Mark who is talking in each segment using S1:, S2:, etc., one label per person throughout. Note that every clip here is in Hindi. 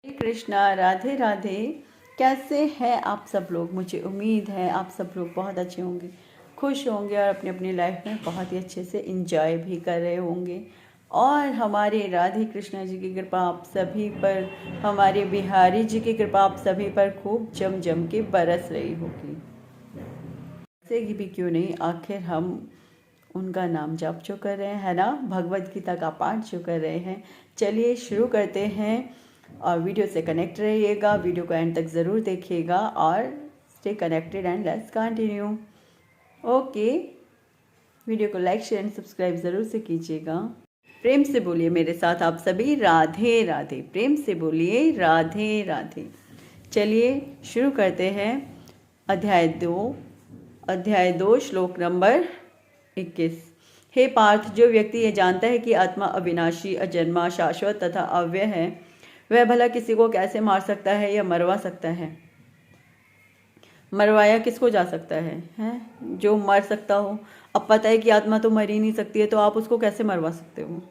S1: हरे कृष्णा, राधे राधे। कैसे हैं आप सब लोग? मुझे उम्मीद है आप सब लोग बहुत अच्छे होंगे, खुश होंगे और अपनी अपनी लाइफ में बहुत ही अच्छे से इंजॉय भी कर रहे होंगे। और हमारे राधे कृष्णा जी की कृपा आप सभी पर, हमारे बिहारी जी की कृपा आप सभी पर खूब जम जम के बरस रही होगी। ऐसे भी क्यों नहीं, आखिर हम उनका नाम जाप जो कर रहे हैं, है ना, भगवत गीता का पाठ जो कर रहे हैं। चलिए शुरू करते हैं और वीडियो से कनेक्ट रहिएगा, वीडियो को एंड तक ज़रूर देखिएगा और stay connected and let's continue. Okay, video को लाइक शेयर एंड सब्सक्राइब ज़रूर से कीजिएगा। प्रेम से बोलिए मेरे साथ आप सभी, राधे राधे। प्रेम से बोलिए राधे राधे। चलिए शुरू करते हैं। अध्याय 2 श्लोक नंबर 21। हे पार्थ, जो व्यक्ति ये जानता है कि आत्मा अविनाशी, अजन्मा, शाश्वत तथा अव्यय है, वह भला किसी को कैसे मार सकता है या मरवा सकता है? मरवाया किसको जा सकता है? हैं जो मर सकता हो। अब पता है कि आत्मा तो मर ही नहीं सकती है, तो आप उसको कैसे मरवा सकते हो?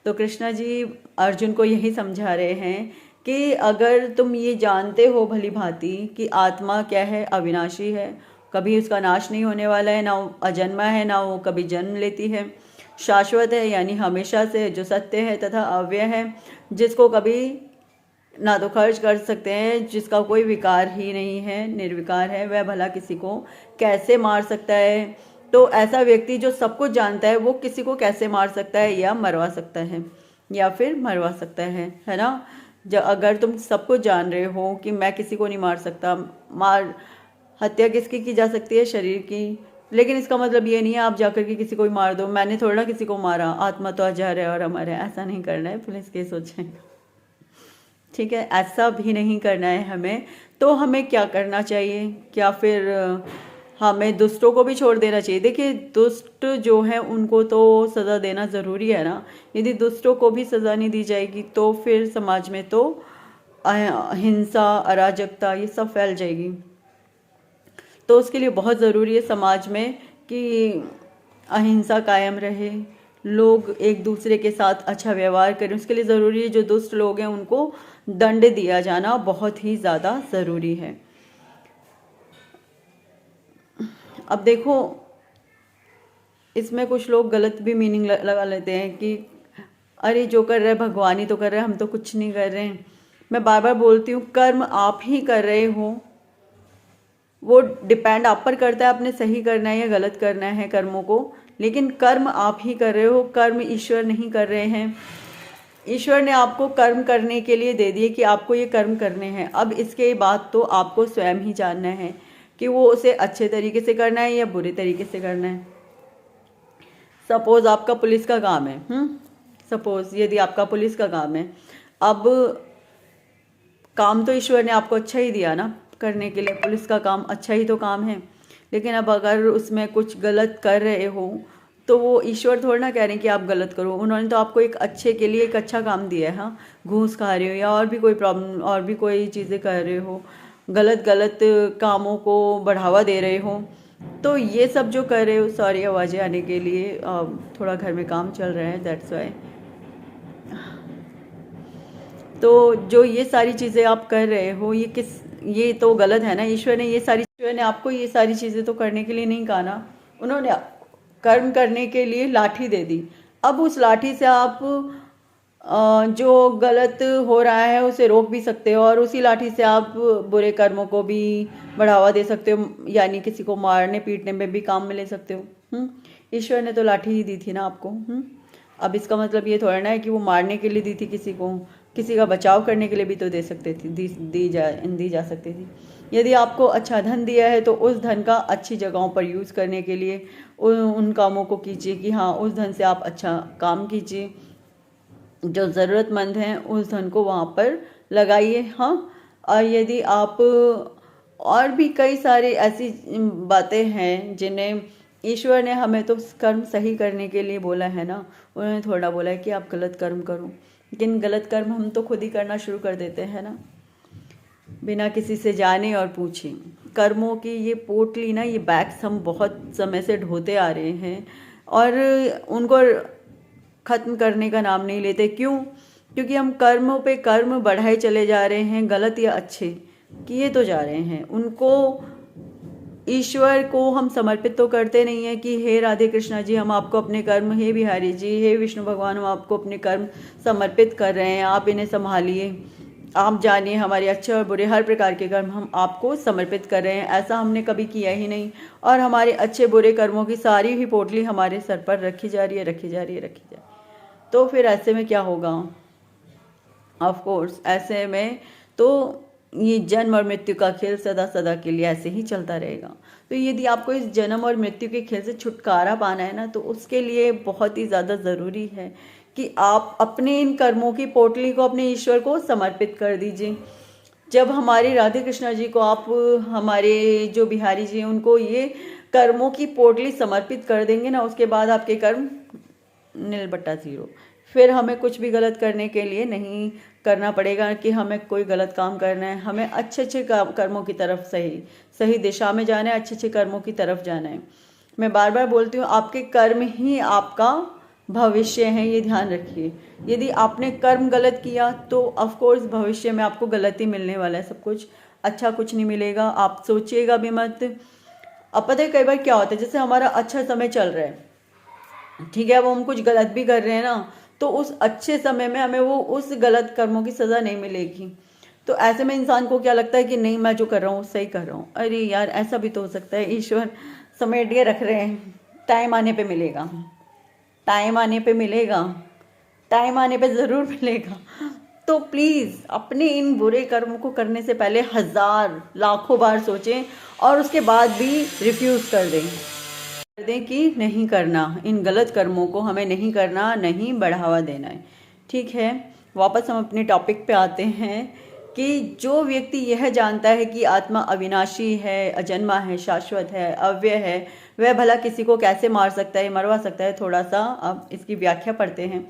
S1: तो कृष्णा जी अर्जुन को यही समझा रहे हैं कि अगर तुम ये जानते हो भली भांति कि आत्मा क्या है, अविनाशी है, कभी उसका नाश नहीं होने वाला है, ना वो अजन्मा है, ना वो कभी जन्म लेती है, शाश्वत है यानी हमेशा से जो सत्य है, तथा अव्यय है जिसको कभी ना तो खर्च कर सकते हैं, जिसका कोई विकार ही नहीं है, निर्विकार है, वह भला किसी को कैसे मार सकता है? तो ऐसा व्यक्ति जो सब कुछ जानता है वो किसी को कैसे मार सकता है या मरवा सकता है या फिर मरवा सकता है ना? जब अगर तुम सब कुछ जान रहे हो कि मैं किसी को नहीं मार सकता, हत्या किसकी की जा सकती है? शरीर की। लेकिन इसका मतलब ये नहीं है आप जाकर के किसी को ही मार दो। मैंने थोड़ा ना किसी को मारा, आत्मा तो अजर है और अमर है, ऐसा नहीं करना है, पुलिस केस हो जाएगा। ठीक है, ऐसा भी नहीं करना है हमें। तो हमें क्या करना चाहिए? क्या फिर हमें दुष्टों को भी छोड़ देना चाहिए? देखिए, दुष्ट जो हैं उनको तो सज़ा देना ज़रूरी है ना। यदि दुष्टों को भी सज़ा नहीं दी जाएगी तो फिर समाज में तो हिंसा, अराजकता ये सब फैल जाएगी। तो उसके लिए बहुत ज़रूरी है समाज में कि अहिंसा कायम रहे, लोग एक दूसरे के साथ अच्छा व्यवहार करें। उसके लिए ज़रूरी है जो दुष्ट लोग हैं उनको दंड दिया जाना बहुत ही ज़्यादा ज़रूरी है। अब देखो, इसमें कुछ लोग गलत भी मीनिंग लगा लेते हैं कि अरे जो कर रहे हैं भगवान ही तो कर रहे हैं, हम तो कुछ नहीं कर रहे हैं। मैं बार बार बोलती हूँ, कर्म आप ही कर रहे हो, वो डिपेंड आप पर करता है आपने सही करना है या गलत करना है कर्मों को, लेकिन कर्म आप ही कर रहे हो, कर्म ईश्वर नहीं कर रहे हैं। ईश्वर ने आपको कर्म करने के लिए दे दिए कि आपको ये कर्म करने हैं। अब इसके बाद तो आपको स्वयं ही जानना है कि वो उसे अच्छे तरीके से करना है या बुरे तरीके से करना है। सपोज आपका पुलिस का काम है, सपोज यदि आपका पुलिस का काम है, अब काम तो ईश्वर ने आपको अच्छा ही दिया ना करने के लिए, पुलिस का काम अच्छा ही तो काम है। लेकिन अब अगर उसमें कुछ गलत कर रहे हो तो वो ईश्वर थोड़ा ना कह रहे हैं कि आप गलत करो, उन्होंने तो आपको एक अच्छे के लिए एक अच्छा काम दिया है। हाँ, घूस खा रहे हो या और भी कोई प्रॉब्लम, और भी कोई चीज़ें कर रहे हो, गलत गलत कामों को बढ़ावा दे रहे हो, तो ये सब जो कर रहे हो, सॉरी आवाज़ें आने के लिए, थोड़ा घर में काम चल रहा है, दैट्स वाई। तो जो ये सारी चीज़ें आप कर रहे हो, ये तो गलत है ना। ईश्वर ने आपको ये सारी चीज़ें तो करने के लिए नहीं कहा ना। उन्होंने कर्म करने के लिए लाठी दे दी। अब उस लाठी से आप जो गलत हो रहा है उसे रोक भी सकते हो, और उसी लाठी से आप बुरे कर्मों को भी बढ़ावा दे सकते हो, यानी किसी को मारने पीटने में भी काम में ले सकते हो। ईश्वर ने तो लाठी ही दी थी ना आपको। अब इसका मतलब ये थोड़ा ना है कि वो मारने के लिए दी थी किसी को, किसी का बचाव करने के लिए भी तो दे सकते थी, दी जा सकती थी। यदि आपको अच्छा धन दिया है तो उस धन का अच्छी जगहों पर यूज़ करने के लिए उन कामों को कीजिए कि हाँ, उस धन से आप अच्छा काम कीजिए, जो ज़रूरतमंद हैं उस धन को वहाँ पर लगाइए। हाँ, और यदि आप, और भी कई सारी ऐसी बातें हैं जिन्हें ईश्वर ने हमें तो कर्म सही करने के लिए बोला है ना। उन्होंने थोड़ा बोला है कि आप गलत कर्म करो, लेकिन गलत कर्म हम तो खुद ही करना शुरू कर देते हैं ना, बिना किसी से जाने और पूछे। कर्मों की ये पोटली ना, ये बैग्स हम बहुत समय से ढोते आ रहे हैं और उनको ख़त्म करने का नाम नहीं लेते। क्यों? क्योंकि हम कर्मों पे कर्म बढ़ाए चले जा रहे हैं, गलत या अच्छे किए तो जा रहे हैं। उनको, ईश्वर को हम समर्पित तो करते नहीं है कि हे राधे कृष्णा जी, हम आपको अपने कर्म, हे बिहारी जी, हे विष्णु भगवान, हम आपको अपने कर्म समर्पित कर रहे हैं, आप इन्हें संभालिए, आप जानिए हमारे अच्छे और बुरे हर प्रकार के कर्म हम आपको समर्पित कर रहे हैं। ऐसा हमने कभी किया ही नहीं, और हमारे अच्छे बुरे कर्मों की सारी ही पोटली हमारे सर पर रखी जा रही है, रखी जा रही है, रखी जा रही है। तो फिर ऐसे में क्या होगा? ऑफ कोर्स ऐसे में तो ये जन्म और मृत्यु का खेल सदा सदा के लिए ऐसे ही चलता रहेगा। तो यदि आपको इस जन्म और मृत्यु के खेल से छुटकारा पाना है ना, तो उसके लिए बहुत ही ज़्यादा ज़रूरी है कि आप अपने इन कर्मों की पोटली को अपने ईश्वर को समर्पित कर दीजिए। जब हमारे राधे कृष्णा जी को आप, हमारे जो बिहारी जी हैं, उनको ये कर्मों की पोटली समर्पित कर देंगे ना, उसके बाद आपके कर्म नील बट्टा ज़ीरो। फिर हमें कुछ भी गलत करने के लिए नहीं करना पड़ेगा कि हमें कोई गलत काम करना है। हमें अच्छे अच्छे कर्मों की तरफ सही दिशा में जाना है, अच्छे अच्छे कर्मों की तरफ जाना है। मैं बार बार बोलती हूँ, आपके कर्म ही आपका भविष्य है, ये ध्यान रखिए। यदि आपने कर्म गलत किया तो ऑफ कोर्स भविष्य में आपको गलती मिलने वाला है, सब कुछ अच्छा कुछ नहीं मिलेगा। आप सोचिएगा भी मत। अब पता है कई बार क्या होता है, जैसे हमारा अच्छा समय चल रहा है, ठीक है, वो हम कुछ गलत भी कर रहे हैं ना, तो उस अच्छे समय में हमें वो उस गलत कर्मों की सज़ा नहीं मिलेगी। तो ऐसे में इंसान को क्या लगता है कि नहीं, मैं जो कर रहा हूँ सही कर रहा हूँ। अरे यार, ऐसा भी तो हो सकता है, ईश्वर समेट के रख रहे हैं, टाइम आने पे मिलेगा, टाइम आने पे मिलेगा, टाइम आने पे ज़रूर मिलेगा। तो प्लीज़ अपने इन बुरे कर्मों को करने से पहले हज़ार लाखों बार सोचें, और उसके बाद भी रिफ्यूज़ कर दें कि नहीं करना, इन गलत कर्मों को हमें नहीं करना, नहीं बढ़ावा देना है। ठीक है, वापस हम अपने टॉपिक पे आते हैं कि जो व्यक्ति यह जानता है कि आत्मा अविनाशी है, अजन्मा है, शाश्वत है, अव्यय है, वह भला किसी को कैसे मार सकता है, मरवा सकता है। थोड़ा सा अब इसकी व्याख्या पढ़ते हैं।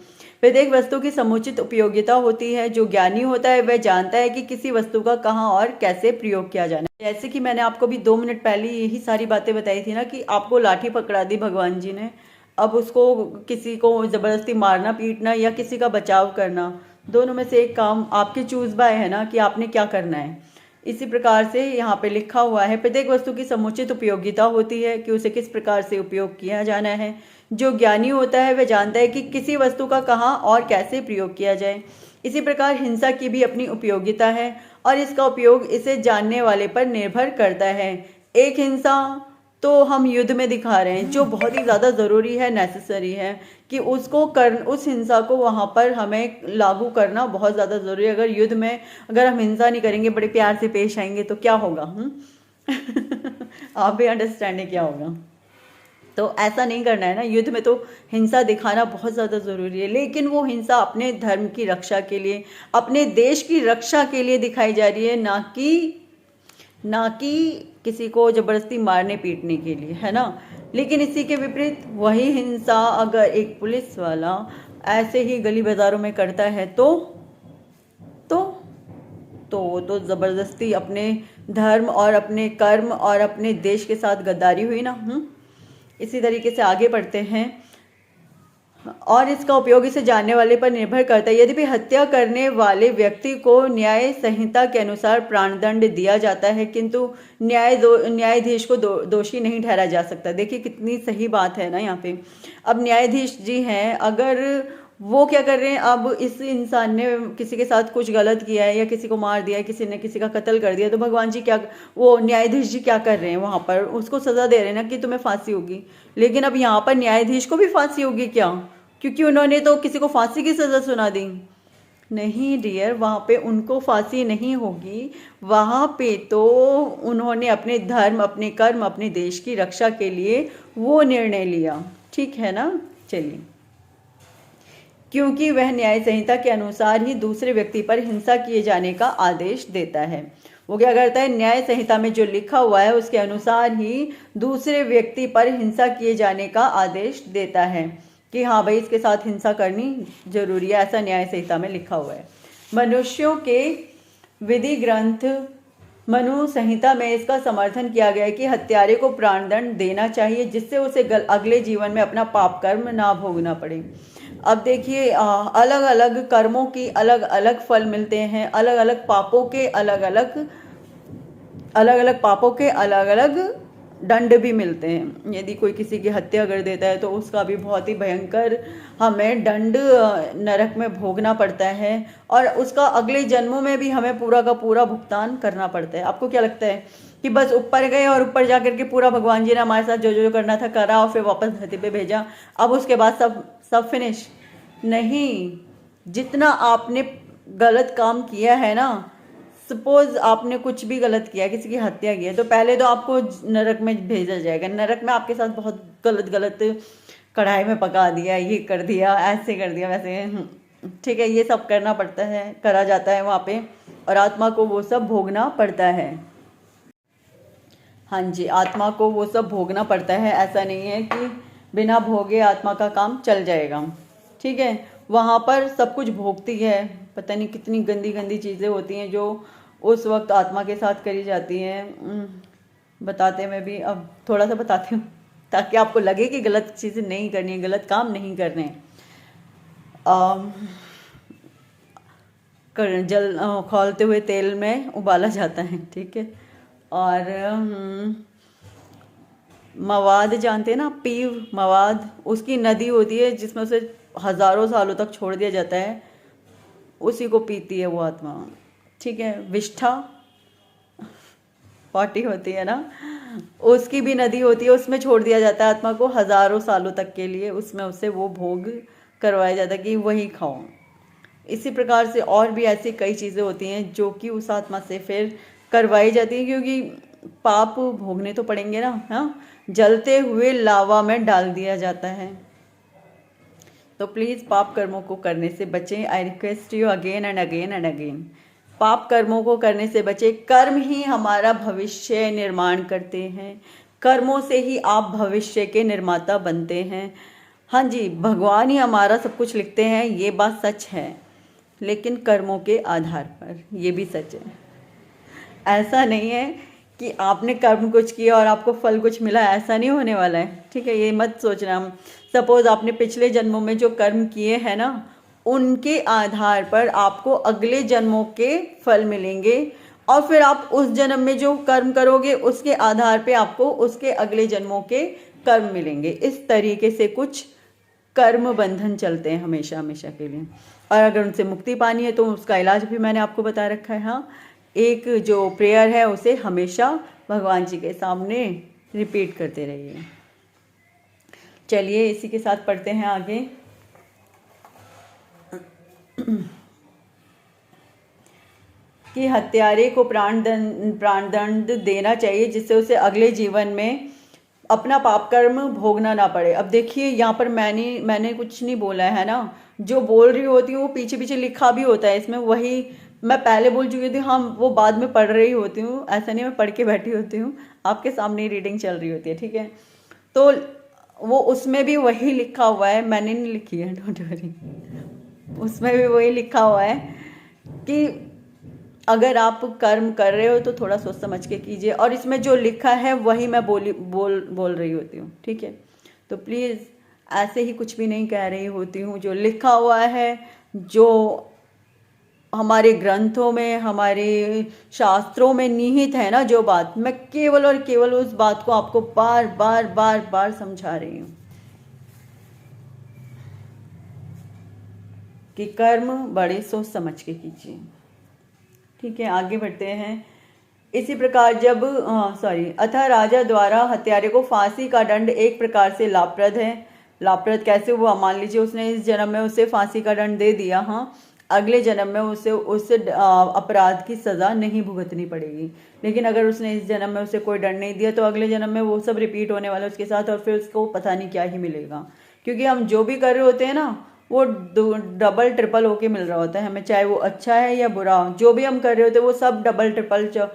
S1: प्रत्येक वस्तु की समुचित उपयोगिता होती है। जो ज्ञानी होता है वह जानता है कि किसी वस्तु का कहाँ और कैसे प्रयोग किया जाना है। जैसे कि मैंने आपको भी 2 मिनट पहले यही सारी बातें बताई थी ना, कि आपको लाठी पकड़ा दी भगवान जी ने, अब उसको किसी को ज़बरदस्ती मारना, पीटना या किसी का बचाव करना, दोनों में से एक काम आपके चूज बाय है ना, कि आपने क्या करना है। इसी प्रकार से यहाँ पे लिखा हुआ है, प्रत्येक वस्तु की समुचित उपयोगिता होती है कि उसे किस प्रकार से उपयोग किया जाना है। जो ज्ञानी होता है वह जानता है कि किसी वस्तु का कहाँ और कैसे प्रयोग किया जाए। इसी प्रकार हिंसा की भी अपनी उपयोगिता है, और इसका उपयोग इसे जानने वाले पर निर्भर करता है। एक हिंसा तो हम युद्ध में दिखा रहे हैं, जो बहुत ही ज़्यादा ज़रूरी है, नेसेसरी है कि उसको उस हिंसा को वहाँ पर हमें लागू करना बहुत ज़्यादा ज़रूरी है। अगर युद्ध में अगर हम हिंसा नहीं करेंगे, बड़े प्यार से पेश आएंगे, तो क्या होगा? आप भी अंडरस्टैंड क्या होगा। तो ऐसा नहीं करना है ना, युद्ध में तो हिंसा दिखाना बहुत ज़्यादा ज़रूरी है, लेकिन वो हिंसा अपने धर्म की रक्षा के लिए, अपने देश की रक्षा के लिए दिखाई जा रही है, ना कि किसी को ज़बरदस्ती मारने पीटने के लिए, है ना। लेकिन इसी के विपरीत वही हिंसा अगर एक पुलिस वाला ऐसे ही गली बाज़ारों में करता है तो ज़बरदस्ती अपने धर्म और अपने कर्म और अपने देश के साथ गद्दारी हुई ना। इसी तरीके से आगे बढ़ते हैं, और इसका उपयोग इसे जानने वाले पर निर्भर करता है। यदि भी हत्या करने वाले व्यक्ति को न्याय संहिता के अनुसार प्राणदंड दिया जाता है, किंतु न्यायाधीश को दोषी नहीं ठहराया जा सकता। देखिए कितनी सही बात है ना यहाँ पे। अब न्यायाधीश जी हैं, अगर वो क्या कर रहे हैं, अब इस इंसान ने किसी के साथ कुछ गलत किया है या किसी को मार दिया है, किसी ने किसी का कत्ल कर दिया, तो भगवान जी क्या, वो न्यायाधीश जी क्या कर रहे हैं, वहाँ पर उसको सज़ा दे रहे हैं ना कि तुम्हें फांसी होगी। लेकिन अब यहाँ पर न्यायाधीश को भी फांसी होगी क्या? क्योंकि उन्होंने तो किसी को फांसी की सज़ा सुना दी। नहीं डियर, वहाँ पे उनको फांसी नहीं होगी। वहाँ पे तो उन्होंने अपने धर्म, अपने कर्म, अपने देश की रक्षा के लिए वो निर्णय लिया। ठीक है ना। चलिए, क्योंकि वह न्याय संहिता के अनुसार ही दूसरे व्यक्ति पर हिंसा किए जाने का आदेश देता है। वो क्या करता है, न्याय संहिता में जो लिखा हुआ है उसके अनुसार ही दूसरे व्यक्ति पर हिंसा किए जाने का आदेश देता है कि हाँ भाई, इसके साथ हिंसा करनी जरूरी है, ऐसा न्याय संहिता में लिखा हुआ है। मनुष्यों के विधि ग्रंथ मनु संहिता में इसका समर्थन किया गया है कि हत्यारे को प्राणदंड देना चाहिए, जिससे उसे अगले जीवन में अपना पाप कर्म ना भोगना पड़े। अब देखिए अलग अलग कर्मों की अलग अलग फल मिलते हैं, अलग अलग पापों के अलग अलग दंड भी मिलते हैं। यदि कोई किसी की हत्या कर देता है तो उसका भी बहुत ही भयंकर हमें दंड नरक में भोगना पड़ता है, और उसका अगले जन्मों में भी हमें पूरा का पूरा भुगतान करना पड़ता है। आपको क्या लगता है कि बस ऊपर गए और ऊपर जाकर के पूरा भगवान जी ने हमारे साथ जो जो करना था करा और फिर वापस धरती पे भेजा, अब उसके बाद सब सब फिनिश? नहीं। जितना आपने गलत काम किया है ना, सपोज आपने कुछ भी गलत किया, किसी की हत्या की है, तो पहले तो आपको नरक में भेजा जाएगा। नरक में आपके साथ बहुत गलत गलत कढ़ाई में पका दिया, ये कर दिया, ऐसे कर दिया, वैसे, ठीक है, ये सब करना पड़ता है, करा जाता है वहाँ पे, और आत्मा को वो सब भोगना पड़ता है। हाँ जी, आत्मा को वो सब भोगना पड़ता है। ऐसा नहीं है कि बिना भोगे आत्मा का काम चल जाएगा, ठीक है। वहाँ पर सब कुछ भोगती है, पता नहीं कितनी गंदी गंदी चीज़ें होती हैं जो उस वक्त आत्मा के साथ करी जाती हैं। बताते मैं भी अब थोड़ा सा बताती हूँ ताकि आपको लगे कि गलत चीज़ें नहीं करनी है, गलत काम नहीं करने। जल खौलते हुए तेल में उबाला जाता है, ठीक है। और मवाद जानते हैं ना, पीव मवाद, उसकी नदी होती है जिसमें उसे हजारों सालों तक छोड़ दिया जाता है, उसी को पीती है वो आत्मा, ठीक है। विष्ठा पार्टी होती है ना, उसकी भी नदी होती है, उसमें छोड़ दिया जाता है आत्मा को हजारों सालों तक के लिए, उसमें उसे वो भोग करवाया जाता है कि वही खाओ। इसी प्रकार से और भी ऐसी कई चीज़ें होती हैं जो कि उस आत्मा से फिर करवाई जाती है, क्योंकि पाप भोगने तो पड़ेंगे ना। हाँ, जलते हुए लावा में डाल दिया जाता है। तो प्लीज़ पाप कर्मों को करने से बचें। I request you again and again and again, पाप कर्मों को करने से बचें। कर्म ही हमारा भविष्य निर्माण करते हैं, कर्मों से ही आप भविष्य के निर्माता बनते हैं। हाँ जी, भगवान ही हमारा सब कुछ लिखते हैं, ये बात सच है, लेकिन कर्मों के आधार पर, ये भी सच है। ऐसा नहीं है कि आपने कर्म कुछ किया और आपको फल कुछ मिला, ऐसा नहीं होने वाला है, ठीक है। ये मत सोचना। सपोज आपने पिछले जन्मों में जो कर्म किए हैं ना, उनके आधार पर आपको अगले जन्मों के फल मिलेंगे, और फिर आप उस जन्म में जो कर्म करोगे उसके आधार पे आपको उसके अगले जन्मों के कर्म मिलेंगे। इस तरीके से कुछ कर्म बंधन चलते हैं हमेशा हमेशा के लिए, और अगर उनसे मुक्ति पानी है तो उसका इलाज भी मैंने आपको बता रखा है। हाँ, एक जो प्रेयर है उसे हमेशा भगवान जी के सामने रिपीट करते रहिए। चलिए इसी के साथ पढ़ते हैं आगे। कि हत्यारे को प्राणदंड देना चाहिए, जिससे उसे अगले जीवन में अपना पाप कर्म भोगना ना पड़े। अब देखिए यहाँ पर मैंने कुछ नहीं बोला है ना, जो बोल रही होती हूँ वो पीछे पीछे लिखा भी होता है इसमें, वही मैं पहले बोल चुकी थी। हाँ, वो बाद में पढ़ रही होती हूँ, ऐसा नहीं मैं पढ़ के बैठी होती हूँ, आपके सामने ही रीडिंग चल रही होती है, ठीक है। तो वो उसमें भी वही लिखा हुआ है, मैंने नहीं लिखी है, डोंट वरी, उसमें भी वही लिखा हुआ है कि अगर आप कर्म कर रहे हो तो थोड़ा सोच समझ के कीजिए, और इसमें जो लिखा है वही मैं बोल रही होती हूँ, ठीक है। तो प्लीज़ ऐसे ही कुछ भी नहीं कह रही होती हूँ, जो लिखा हुआ है, जो हमारे ग्रंथों में, हमारे शास्त्रों में निहित है ना, जो बात, मैं केवल और केवल उस बात को आपको बार बार बार बार समझा रही हूँ कि कर्म बड़े सोच समझ के कीजिए, ठीक है। आगे बढ़ते हैं। इसी प्रकार जब अतः राजा द्वारा हत्यारे को फांसी का दंड एक प्रकार से लाभप्रद है। लाभप्रद कैसे हुआ? मान लीजिए उसने इस जन्म में उसे फांसी का दंड दे दिया, हाँ, अगले जन्म में उसे उस अपराध की सज़ा नहीं भुगतनी पड़ेगी। लेकिन अगर उसने इस जन्म में उसे कोई दंड नहीं दिया तो अगले जन्म में वो सब रिपीट होने वाला है उसके साथ, और फिर उसको पता नहीं क्या ही मिलेगा, क्योंकि हम जो भी कर रहे होते हैं ना वो डबल ट्रिपल होके मिल रहा होता है हमें, चाहे वो अच्छा है या बुरा, जो भी हम कर रहे होते हैं वो सब डबल ट्रिपल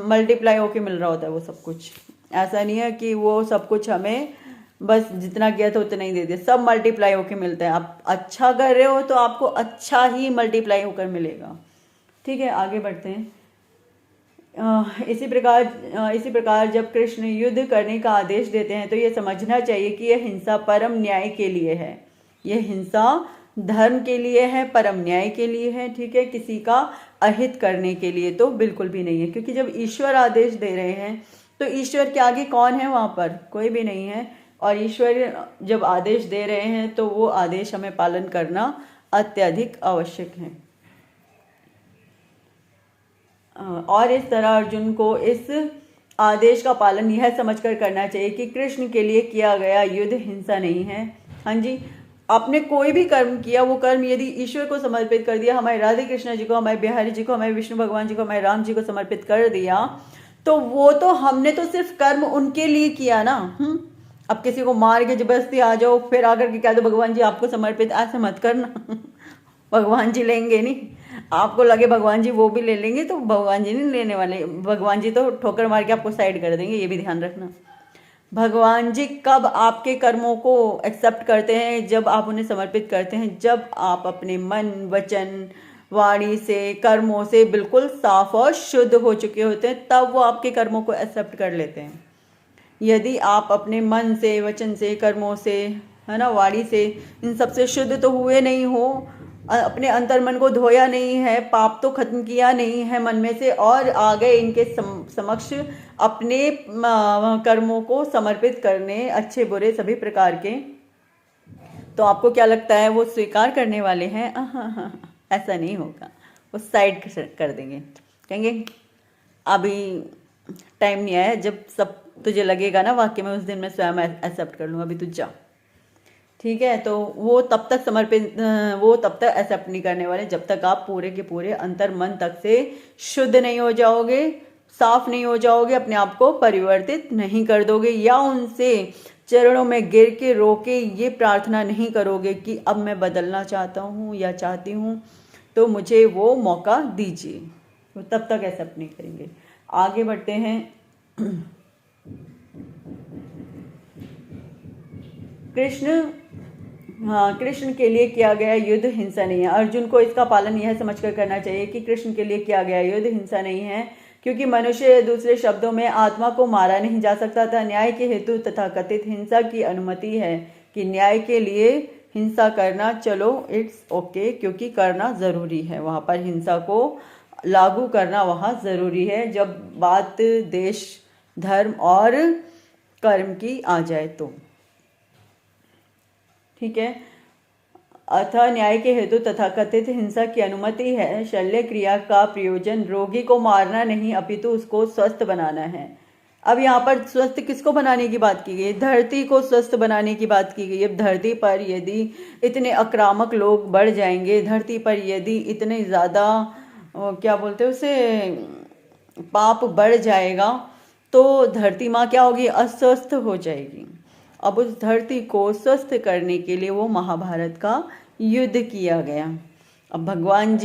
S1: मल्टीप्लाई होके मिल रहा होता है वो सब कुछ। ऐसा नहीं है कि वो सब कुछ हमें बस जितना किया था उतना ही दे दिया, सब मल्टीप्लाई होके मिलता है। आप अच्छा कर रहे हो तो आपको अच्छा ही मल्टीप्लाई होकर मिलेगा, ठीक है। आगे बढ़ते हैं। इसी प्रकार जब कृष्ण युद्ध करने का आदेश देते हैं तो ये समझना चाहिए कि यह हिंसा परम न्याय के लिए है। ये हिंसा धर्म के लिए है, परम न्याय के लिए है, ठीक है, किसी का अहित करने के लिए तो बिल्कुल भी नहीं है। क्योंकि जब ईश्वर आदेश दे रहे हैं तो ईश्वर के आगे कौन है, वहाँ पर कोई भी नहीं है। और ईश्वर जब आदेश दे रहे हैं तो वो आदेश हमें पालन करना अत्यधिक आवश्यक है। और इस तरह अर्जुन को इस आदेश का पालन यह समझकर करना चाहिए कि कृष्ण के लिए किया गया युद्ध हिंसा नहीं है। हाँ जी, आपने कोई भी कर्म किया, वो कर्म यदि ईश्वर को समर्पित कर दिया, हमारे राधे कृष्ण जी को, हमारे बिहारी जी को, हमारे विष्णु भगवान जी को, हमारे राम जी को समर्पित कर दिया, तो वो तो हमने तो सिर्फ कर्म उनके लिए किया ना। अब किसी को मार के जबरदस्ती आ जाओ फिर आकर के कह दो भगवान जी आपको समर्पित, ऐसे मत करना। भगवान जी लेंगे नहीं, आपको लगे भगवान जी वो भी ले लेंगे तो भगवान जी नहीं लेने वाले, भगवान जी तो ठोकर मार के आपको साइड कर देंगे, ये भी ध्यान रखना। भगवान जी कब आपके कर्मों को एक्सेप्ट करते हैं, जब आप उन्हें समर्पित करते हैं, जब आप अपने मन वचन वाणी से कर्मों से बिल्कुल साफ और शुद्ध हो चुके होते हैं, तब वो आपके कर्मों को एक्सेप्ट कर लेते हैं। यदि आप अपने मन से वचन से कर्मों से, है ना, वाणी से, इन सबसे शुद्ध तो हुए नहीं हो, अपने अंतर मन को धोया नहीं है, पाप तो खत्म किया नहीं है मन में से, और आ गए इनके समक्ष अपने कर्मों को समर्पित करने, अच्छे बुरे सभी प्रकार के, तो आपको क्या लगता है वो स्वीकार करने वाले हैं? ऐसा नहीं होगा, वो साइड कर देंगे, कहेंगे अभी टाइम नहीं आया, जब सब तुझे लगेगा ना वाकई में, उस दिन मैं स्वयं एक्सेप्ट कर लूँगा, अभी तू जा, ठीक है। तो वो तब तक समर्पित, वो तब तक एक्सेप्ट नहीं करने वाले जब तक आप पूरे के पूरे अंतर मन तक से शुद्ध नहीं हो जाओगे, साफ नहीं हो जाओगे, अपने आप को परिवर्तित नहीं कर दोगे, या उनसे चरणों में गिर के रो के ये प्रार्थना नहीं करोगे कि अब मैं बदलना चाहता हूँ या चाहती हूँ तो मुझे वो मौका दीजिए, तो तब तक एक्सेप्ट नहीं करेंगे। आगे बढ़ते हैं। कृष्ण के लिए किया गया युद्ध हिंसा नहीं है। अर्जुन को इसका पालन यह समझकर करना चाहिए कि कृष्ण के लिए किया गया युद्ध हिंसा नहीं है, क्योंकि मनुष्य, दूसरे शब्दों में, आत्मा को मारा नहीं जा सकता था। न्याय के हेतु तथा कथित हिंसा की अनुमति है कि न्याय के लिए हिंसा करना, चलो इट्स ओके, क्योंकि करना जरूरी है, वहां पर हिंसा को लागू करना वहां जरूरी है, जब बात देश, धर्म और कर्म की आ जाए तो, ठीक है। अतः न्याय के हेतु तथा कथित हिंसा की अनुमति है। शल्य क्रिया का प्रयोजन रोगी को मारना नहीं, अपितु उसको स्वस्थ बनाना है। अब यहाँ पर स्वस्थ किसको बनाने की बात की गई? धरती को स्वस्थ बनाने की बात की गई। अब धरती पर यदि इतने आक्रामक लोग बढ़ जाएंगे, धरती पर यदि इतने ज़्यादा क्या बोलते हैं उसे, पाप बढ़ जाएगा, तो धरती माँ क्या होगी? अस्वस्थ हो जाएगी। अब उस धरती को स्वस्थ करने के लिए वो महाभारत का युद्ध किया गया। अब भगवान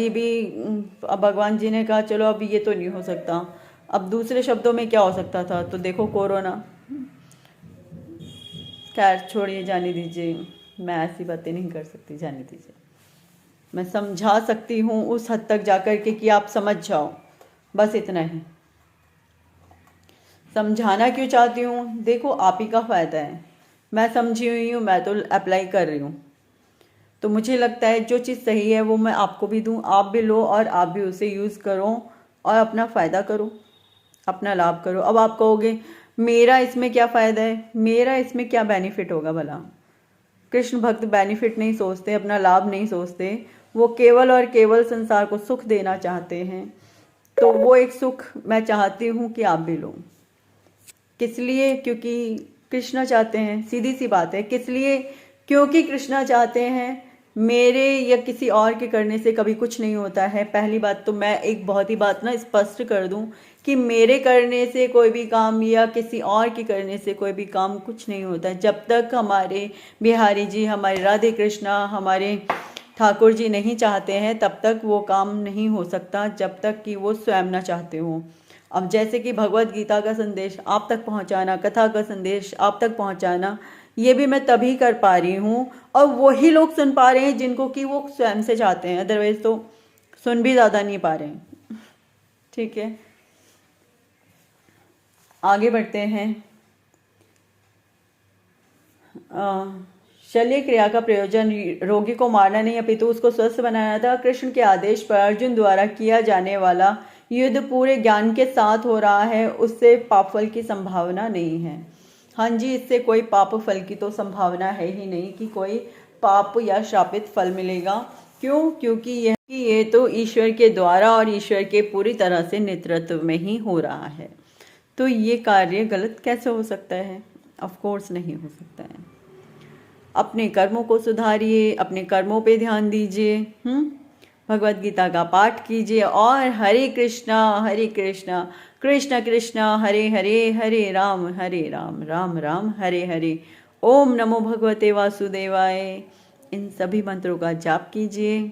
S1: जी ने कहा चलो अब ये तो नहीं हो सकता, अब दूसरे शब्दों में क्या हो सकता था? तो देखो कोरोना। खैर छोड़िए, जाने दीजिए, मैं ऐसी बातें नहीं कर सकती, जाने दीजिए। मैं समझा सकती हूँ उस हद तक जाकर के कि आप समझ जाओ, बस इतना ही। समझाना क्यों चाहती हूँ? देखो आप ही का फ़ायदा है, मैं समझी हुई हूँ, मैं तो अप्लाई कर रही हूँ, तो मुझे लगता है जो चीज़ सही है वो मैं आपको भी दूँ, आप भी लो और आप भी उसे यूज़ करो और अपना फ़ायदा करो, अपना लाभ करो। अब आप कहोगे मेरा इसमें क्या फ़ायदा है, मेरा इसमें क्या बेनिफिट होगा? भला कृष्ण भक्त बेनिफिट नहीं सोचते, अपना लाभ नहीं सोचते, वो केवल और केवल संसार को सुख देना चाहते हैं। तो वो एक सुख मैं चाहती हूँ कि आप भी लो। किस लिए? क्योंकि कृष्णा चाहते हैं, सीधी सी बात है। किस लिए? क्योंकि कृष्णा चाहते हैं। मेरे या किसी और के करने से कभी कुछ नहीं होता है। पहली बात तो मैं एक बहुत ही बात ना स्पष्ट कर दूं कि मेरे करने से कोई भी काम या किसी और के करने से कोई भी काम कुछ नहीं होता है। जब तक हमारे बिहारी जी, हमारे राधे कृष्णा, हमारे ठाकुर जी नहीं चाहते हैं, तब तक वो काम नहीं हो सकता, जब तक कि वो स्वयं ना चाहते हो। अब जैसे कि भगवत गीता का संदेश आप तक पहुंचाना, कथा का संदेश आप तक पहुंचाना, ये भी मैं तभी कर पा रही हूँ और वही लोग सुन पा रहे हैं जिनको कि वो स्वयं से चाहते हैं, अदरवाइज तो सुन भी ज़्यादा नहीं पा रहे हैं। ठीक है, आगे बढ़ते हैं। शल्य क्रिया का प्रयोजन रोगी को मारना नहीं अपितु उसको स्वस्थ बनाना था। कृष्ण के आदेश पर अर्जुन द्वारा किया जाने वाला युद्ध पूरे ज्ञान के साथ हो रहा है, उससे पाप फल की संभावना नहीं है। हाँ जी, इससे कोई पाप फल की तो संभावना है ही नहीं कि कोई पाप या श्रापित फल मिलेगा। क्यों? क्योंकि ये तो ईश्वर के द्वारा और ईश्वर के पूरी तरह से नेतृत्व में ही हो रहा है। तो ये कार्य गलत कैसे हो सकता है? ऑफ कोर्स नहीं हो सकता है। अपने कर्मों को सुधारिए, अपने कर्मों पे ध्यान दीजिए, भगवत गीता का पाठ कीजिए और हरे कृष्णा कृष्ण कृष्ण हरे हरे, हरे राम राम राम हरे हरे। ओम नमो भगवते वासुदेवाय। इन सभी मंत्रों का जाप कीजिए।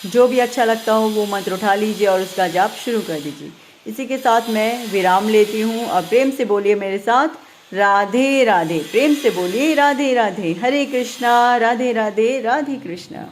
S1: जो भी अच्छा लगता हो वो मंत्र उठा लीजिए और उसका जाप शुरू कर दीजिए। इसी के साथ मैं विराम लेती हूँ। अब प्रेम से बोलिए मेरे साथ, राधे राधे। प्रेम से बोलिए राधे राधे। हरे कृष्णा, राधे राधे, राधे कृष्णा।